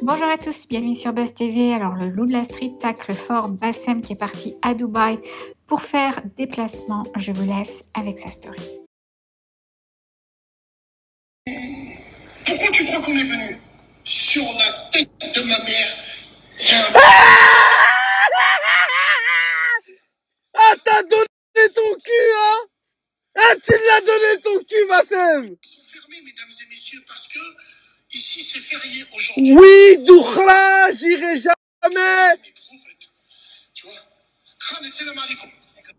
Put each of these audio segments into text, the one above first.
Bonjour à tous, bienvenue sur Buzz TV. Alors le loup de la street tacle fort Bassem qui est parti à Dubaï pour faire des placements. Je vous laisse avec sa story. Pourquoi tu crois qu'on est venu? Sur la tête de ma mère, il y a un... Ah, t'as donné ton cul, hein? Ah, tu l'as donné ton cul, Bassem! Ils sont fermés, mesdames et messieurs, parce que ici c'est férié aujourd'hui. Oui, Doukhla, j'irai jamais! Mais prophète, tu vois? Khaled, salam alaikum.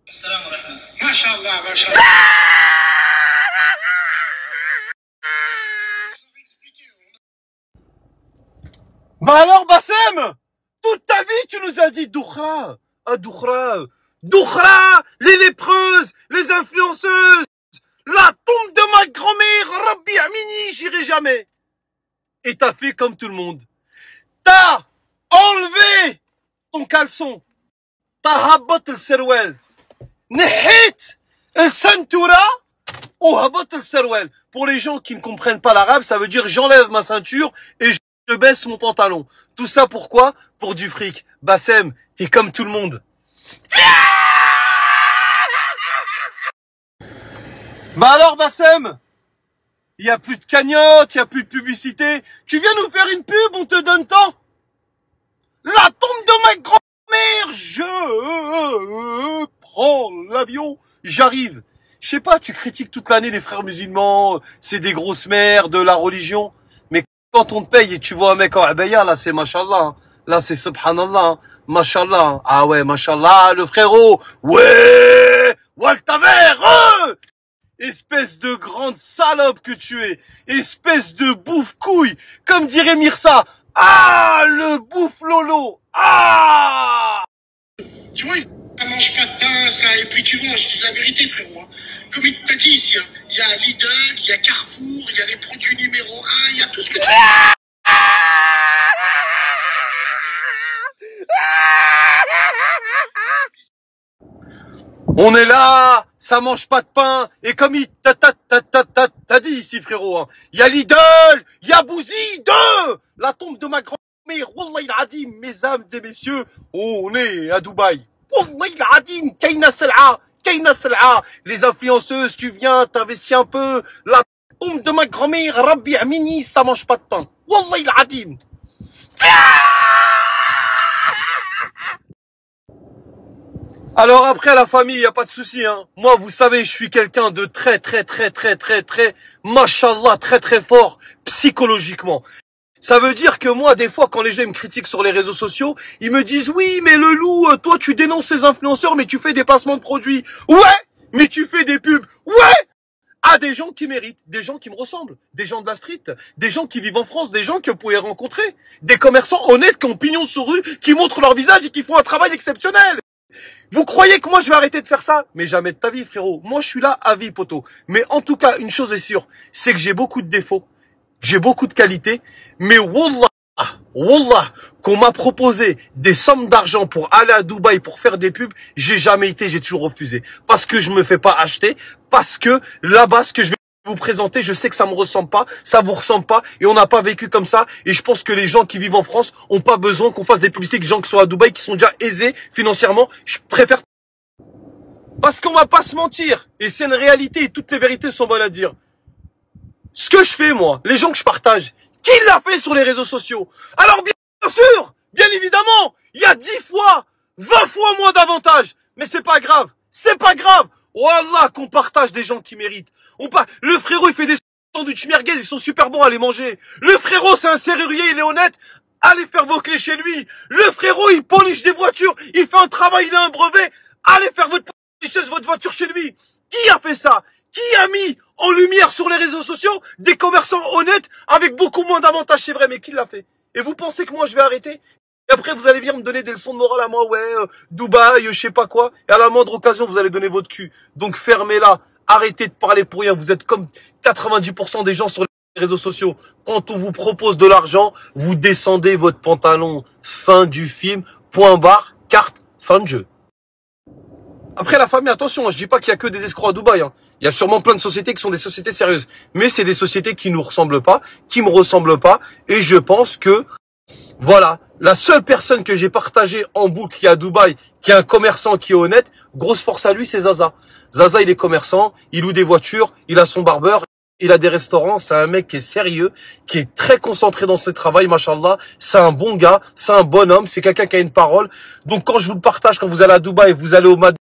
Salam alaikum. Mashallah, mashallah. Bah alors, Bassem! Toute ta vie, tu nous as dit Doukhla! Ah, Doukhla! Doukhla! Les lépreuses! Les influenceuses! La tombe de ma grand-mère! Rabbi Amini, j'irai jamais! Et t'as fait comme tout le monde. T'as enlevé ton caleçon. T'as habat le serwel. Nehit le ceintura ou habat le serwel. Pour les gens qui ne comprennent pas l'arabe, ça veut dire j'enlève ma ceinture et je baisse mon pantalon. Tout ça pourquoi? Pour du fric. Bassem, t'es comme tout le monde. Bah alors Bassem, il y a plus de cagnotte, il y a plus de publicité. Tu viens nous faire une pub, on te donne tant. La tombe de ma grand-mère, je prends l'avion, j'arrive. Je sais pas, tu critiques toute l'année les frères musulmans, c'est des grosses merdes, la religion. Mais quand on te paye et tu vois un mec en abaya, là c'est mashallah. Hein. Là c'est subhanallah. Hein. Mashallah. Hein. Ah ouais, mashallah, le frérot. Ouais, Waltaver. Espèce de grande salope que tu es. Espèce de bouffe-couille. Comme dirait Mirsa. Ah, le bouffe lolo. Ah. Tu vois, ça mange pas de pain, ça, et puis tu vois, je dis la vérité, frérot. Hein. Comme il t'a dit ici, hein, il y a Lidl, il y a Carrefour, il y a les produits numéro 1, il y a tout ce que tu veux. On est là, ça mange pas de pain, et comme il t'a dit ici, frérot, hein, il y a Lidl, il y a Bouzy, la tombe de ma grand-mère, Wallahi al-Adim, mesdames et messieurs, on est à Dubaï. Wallahi al-Adim, kayna sal'a, les influenceuses, tu viens, t'investis un peu, la tombe de ma grand-mère, Rabbi Amini, ça mange pas de pain. Wallahi al-Adim. Alors après la famille, y a pas de souci, hein. Moi, vous savez, je suis quelqu'un de très, machallah, très fort psychologiquement. Ça veut dire que moi, des fois, quand les gens me critiquent sur les réseaux sociaux, ils me disent oui, mais le loup, toi, tu dénonces ces influenceurs, mais tu fais des placements de produits. Ouais, mais tu fais des pubs. Ouais, à des gens qui méritent, des gens qui me ressemblent, des gens de la street, des gens qui vivent en France, des gens que vous pouvez rencontrer, des commerçants honnêtes qui ont pignon sur rue, qui montrent leur visage et qui font un travail exceptionnel. Vous croyez que moi je vais arrêter de faire ça? Mais jamais de ta vie, frérot. Moi je suis là à vie, poteau. Mais en tout cas, une chose est sûre, c'est que j'ai beaucoup de défauts, j'ai beaucoup de qualités, mais wallah, qu'on m'a proposé des sommes d'argent pour aller à Dubaï pour faire des pubs, j'ai jamais été, j'ai toujours refusé. Parce que je me fais pas acheter, parce que là-bas, ce que je vais vous présenter, je sais que ça me ressemble pas, ça vous ressemble pas, et on n'a pas vécu comme ça, et je pense que les gens qui vivent en France ont pas besoin qu'on fasse des publicités avec des gens qui sont à Dubaï, qui sont déjà aisés financièrement. Je préfère, parce qu'on va pas se mentir, et c'est une réalité, et toutes les vérités sont bonnes à dire. Ce que je fais, moi, les gens que je partage, qui l'a fait sur les réseaux sociaux? Alors bien sûr, bien évidemment, il y a 10 fois, 20 fois moins d'avantages, mais c'est pas grave, Wallah, qu'on partage des gens qui méritent. Le frérot, il fait des sandwichs merguez, ils sont super bons à les manger. Le frérot, c'est un serrurier, il est honnête. Allez faire vos clés chez lui. Le frérot, il polish des voitures, il fait un travail, il a un brevet. Allez faire votre voiture chez lui. Qui a fait ça? Qui a mis en lumière sur les réseaux sociaux des commerçants honnêtes avec beaucoup moins d'avantages, c'est vrai, mais qui l'a fait? Et vous pensez que moi, je vais arrêter? Et après, vous allez venir me donner des leçons de morale à moi, ouais, Dubaï, je sais pas quoi. Et à la moindre occasion, vous allez donner votre cul. Donc fermez-la. Arrêtez de parler pour rien. Vous êtes comme 90% des gens sur les réseaux sociaux. Quand on vous propose de l'argent, vous descendez votre pantalon. Fin du film. Point barre. Carte. Fin de jeu. Après, la famille, attention, je dis pas qu'il y a que des escrocs à Dubaï. Hein. Il y a sûrement plein de sociétés qui sont des sociétés sérieuses. Mais c'est des sociétés qui nous ressemblent pas, qui me ressemblent pas. Et je pense que Voilà, la seule personne que j'ai partagée en boucle qui est à Dubaï, qui est un commerçant qui est honnête, grosse force à lui, c'est Zaza. Zaza, il est commerçant, il loue des voitures, il a son barbeur, il a des restaurants, c'est un mec qui est sérieux, qui est très concentré dans ses travail, machallah. C'est un bon gars, c'est un bon homme, c'est quelqu'un qui a une parole. Donc quand je vous le partage, quand vous allez à Dubaï, vous allez au Madès,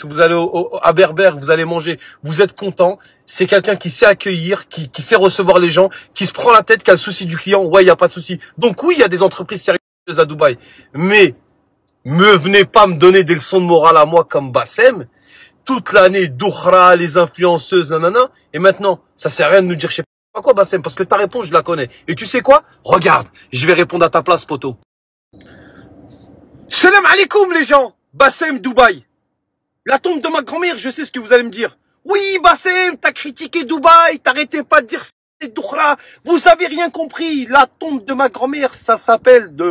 vous allez à Berber, vous allez manger, vous êtes content. C'est quelqu'un qui sait accueillir, qui sait recevoir les gens, qui se prend la tête, qui a le souci du client. Ouais, il n'y a pas de souci. Donc oui, il y a des entreprises sérieuses à Dubaï. Mais me venez pas me donner des leçons de morale à moi comme Bassem. Toute l'année, Doukhra, les influenceuses, nanana. Et maintenant, ça sert à rien de nous dire je sais pas quoi, Bassem, parce que ta réponse, je la connais. Et tu sais quoi? Regarde, je vais répondre à ta place, poto. Salam alaikum, les gens. Bassem, Dubaï. La tombe de ma grand-mère, je sais ce que vous allez me dire. Oui, Bassem, t'as critiqué Dubaï, t'arrêtais pas de dire c'est Doukhra. Vous avez rien compris. La tombe de ma grand-mère, ça s'appelle de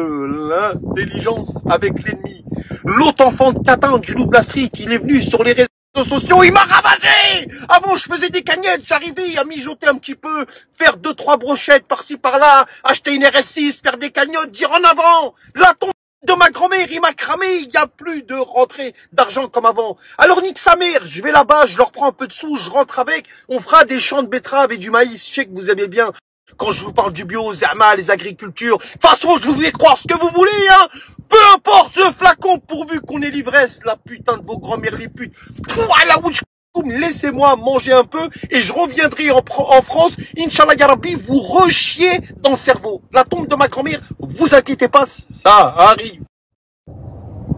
l'intelligence avec l'ennemi. L'autre enfant de Catin du loup de la street, il est venu sur les réseaux sociaux, il m'a ravagé. Avant, je faisais des cagnettes, j'arrivais à mijoter un petit peu, faire 2-3 brochettes par-ci par-là, acheter une RS6, faire des cagnottes, dire en avant. La tombe de ma grand-mère, il m'a cramé, il n'y a plus de rentrée d'argent comme avant. Alors nique sa mère, je vais là-bas, je leur prends un peu de sous, je rentre avec, on fera des champs de betteraves et du maïs. Je sais que vous aimez bien quand je vous parle du bio, Zama, les agricultures. De toute façon, je vous fais croire ce que vous voulez, hein. Peu importe le flacon, pourvu qu'on ait l'ivresse, la putain de vos grand-mères, les putes. Pouah, la wouch. Laissez-moi manger un peu et je reviendrai en France. Inch'Allah Yarabi, vous rechiez dans le cerveau. La tombe de ma grand-mère, vous inquiétez pas, ça arrive.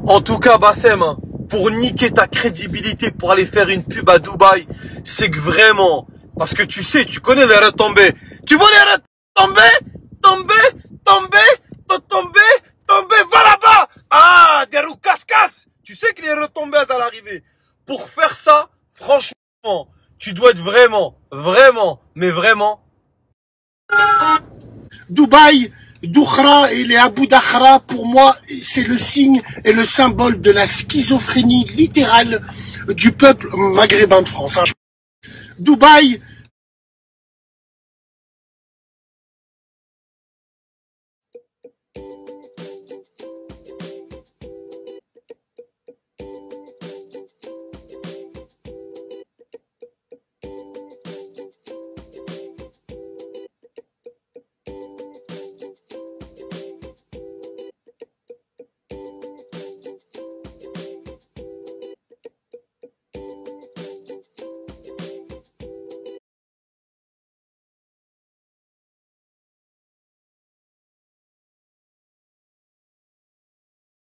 En tout cas, Bassem, hein, pour niquer ta crédibilité pour aller faire une pub à Dubaï, c'est que vraiment, parce que tu sais, tu connais les retombées. Tu vois les retombées? Tomber, va là-bas. Ah, des roues casse-casse. Tu sais que les retombées, elles allaient arriver. Pour faire ça, franchement, tu dois être vraiment, mais vraiment. Dubaï, Doukhra et les Abu Dakhra, pour moi, c'est le signe et le symbole de la schizophrénie littérale du peuple maghrébin de France. Dubaï,